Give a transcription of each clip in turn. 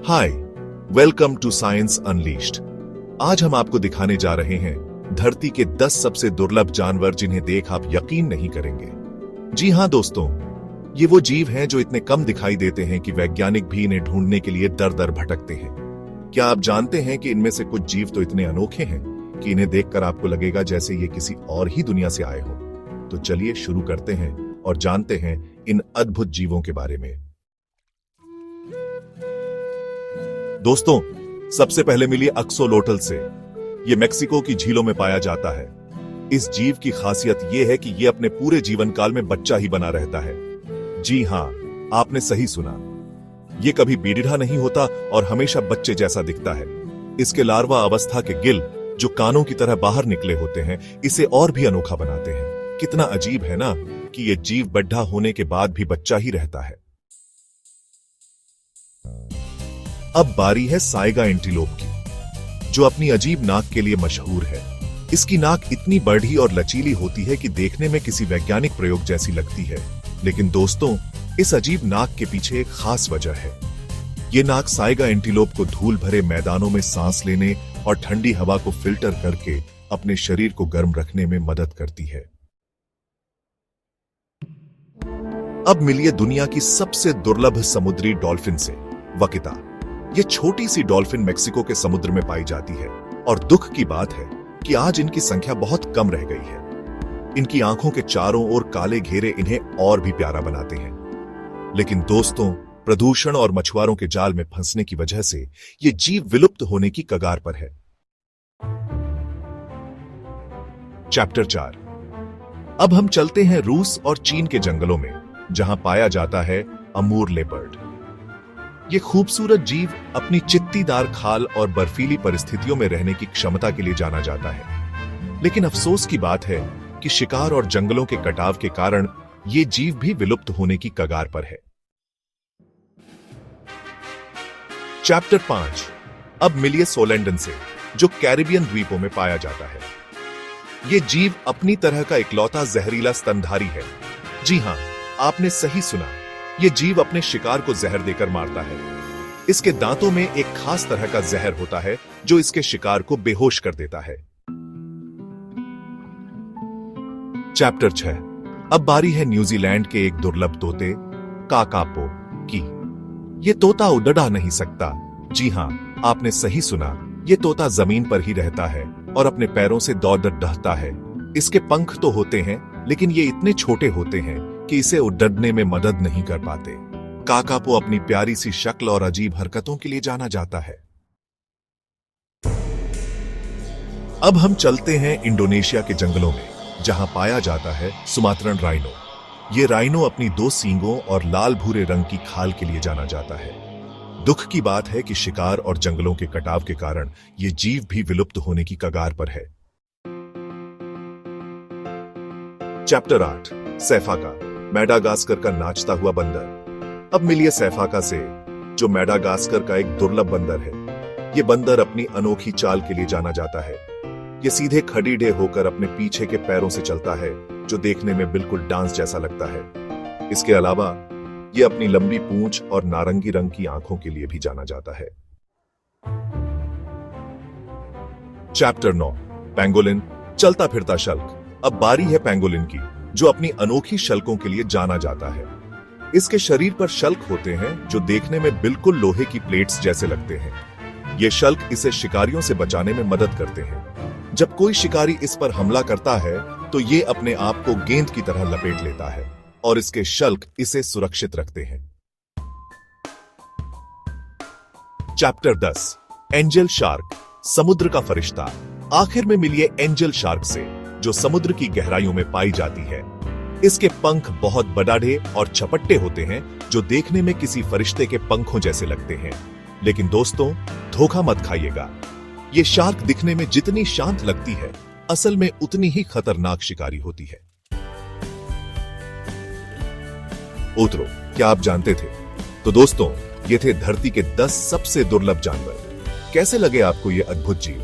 Hi, welcome to Science Unleashed. आज हम आपको दिखाने जा रहे हैं धरती के 10 सबसे दुर्लभ जानवर जिन्हें देख आप यकीन नहीं करेंगे। जी हां दोस्तों, ये वो जीव हैं जो इतने कम दिखाई देते हैं कि वैज्ञानिक भी इन्हें ढूंढने के लिए दर दर भटकते हैं। क्या आप जानते हैं कि इनमें से कुछ जीव तो इतने अनोखे हैं कि इन्हें देखकर आपको लगेगा जैसे ये किसी और ही दुनिया से आए हो। तो चलिए शुरू करते हैं और जानते हैं इन अद्भुत जीवों के बारे में। दोस्तों, सबसे पहले मिलिए अक्सोलोटल से। यह मेक्सिको की झीलों में पाया जाता है। इस जीव की खासियत यह है कि यह अपने पूरे जीवन काल में बच्चा ही बना रहता है। जी हां, आपने सही सुना। यह कभी बीढ़ा नहीं होता और हमेशा बच्चे जैसा दिखता है। इसके लार्वा अवस्था के गिल, जो कानों की तरह बाहर निकले होते हैं, इसे और भी अनोखा बनाते हैं। कितना अजीब है ना कि यह जीव बड्ढा होने के बाद भी बच्चा ही रहता है। अब बारी है साइगा एंटीलोप की, जो अपनी अजीब नाक के लिए मशहूर है। इसकी नाक इतनी बड़ी और लचीली होती है कि देखने में किसी वैज्ञानिक प्रयोग जैसी लगती है। लेकिन दोस्तों, इस अजीब नाक के पीछे एक खास वजह है। ये नाक साइगा एंटीलोप को धूल भरे मैदानों में सांस लेने और ठंडी हवा को फिल्टर करके अपने शरीर को गर्म रखने में मदद करती है। अब मिलिए दुनिया की सबसे दुर्लभ समुद्री डॉल्फिन से, वकिता। ये छोटी सी डॉल्फिन मेक्सिको के समुद्र में पाई जाती है और दुख की बात है कि आज इनकी संख्या बहुत कम रह गई है। इनकी आंखों के चारों ओर काले घेरे इन्हें और भी प्यारा बनाते हैं। लेकिन दोस्तों, प्रदूषण और मछुआरों के जाल में फंसने की वजह से ये जीव विलुप्त होने की कगार पर है। चैप्टर 4। अब हम चलते हैं रूस और चीन के जंगलों में, जहां पाया जाता है अमूर लेपर्ड। यह खूबसूरत जीव अपनी चित्तीदार खाल और बर्फीली परिस्थितियों में रहने की क्षमता के लिए जाना जाता है। लेकिन अफसोस की बात है कि शिकार और जंगलों के कटाव के कारण यह जीव भी विलुप्त होने की कगार पर है। चैप्टर 5। अब मिलिए सोलेंडन से, जो कैरिबियन द्वीपों में पाया जाता है। यह जीव अपनी तरह का इकलौता जहरीला स्तनधारी है। जी हां, आपने सही सुना। यह जीव अपने शिकार को जहर देकर मारता है। इसके दांतों में एक खास तरह का जहर होता है जो इसके शिकार को बेहोश कर देता है। चैप्टर 6। अब बारी है न्यूजीलैंड के एक दुर्लभ तोते काकापो की। यह तोता उड़ा नहीं सकता। जी हां, आपने सही सुना। यह तोता जमीन पर ही रहता है और अपने पैरों से दौड़ डहता है। इसके पंख तो होते हैं, लेकिन ये इतने छोटे होते हैं कि इसे उड़ने में मदद नहीं कर पाते। काकापो अपनी प्यारी सी शक्ल और अजीब हरकतों के लिए जाना जाता है। अब हम चलते हैं इंडोनेशिया के जंगलों में, जहां पाया जाता है सुमात्रन राइनो। ये राइनो अपनी 2 सींगों और लाल भूरे रंग की खाल के लिए जाना जाता है। दुख की बात है कि शिकार और जंगलों के कटाव के कारण ये जीव भी विलुप्त होने की कगार पर है। चैप्टर 8। सैफाका, मैडागास्कर का नाचता हुआ बंदर। अब मिलिए सैफाका से, जो मैडागास्कर का एक दुर्लभ बंदर है। यह बंदर अपनी अनोखी चाल के लिए जाना जाता है। यह सीधे खड़ीडे होकर अपने पीछे के पैरों से चलता है, जो देखने में बिल्कुल डांस जैसा लगता है। इसके अलावा यह अपनी लंबी पूंछ और नारंगी रंग की आंखों के लिए भी जाना जाता है। चैप्टर 9। पेंगोलिन, चलता फिरता शल्क। अब बारी है पेंगोलिन की, जो अपनी अनोखी शल्कों के लिए जाना जाता है। इसके शरीर पर शल्क होते हैं जो देखने में बिल्कुल लोहे की प्लेट्स जैसे लगते हैं। ये शल्क इसे शिकारियों से बचाने में मदद करते हैं। जब कोई शिकारी इस पर हमला करता है तो ये अपने आप को गेंद की तरह लपेट लेता है और इसके शल्क इसे सुरक्षित रखते हैं। चैप्टर 10। एंजल शार्क, समुद्र का फरिश्ता। आखिर में मिलिए एंजल शार्क से, जो समुद्र की गहराइयों में पाई जाती है। इसके पंख बहुत बड़ाढ़े और छपट्टे होते हैं, जो देखने में किसी फरिश्ते के पंखों जैसे लगते हैं। लेकिन दोस्तों, धोखा मत खाइएगा। ये शार्क दिखने में जितनी शांत लगती है, असल में उतनी ही खतरनाक शिकारी होती है। उतरो, क्या आप जानते थे? तो दोस्तों, ये थे धरती के 10 सबसे दुर्लभ जानवर। कैसे लगे आपको ये अद्भुत जीव?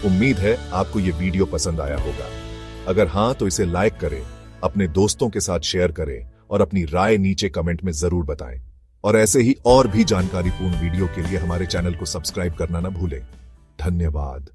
उम्मीद है आपको ये वीडियो पसंद आया होगा। अगर हां, तो इसे लाइक करें, अपने दोस्तों के साथ शेयर करें और अपनी राय नीचे कमेंट में जरूर बताएं। और ऐसे ही और भी जानकारीपूर्ण वीडियो के लिए हमारे चैनल को सब्सक्राइब करना ना भूलें। धन्यवाद।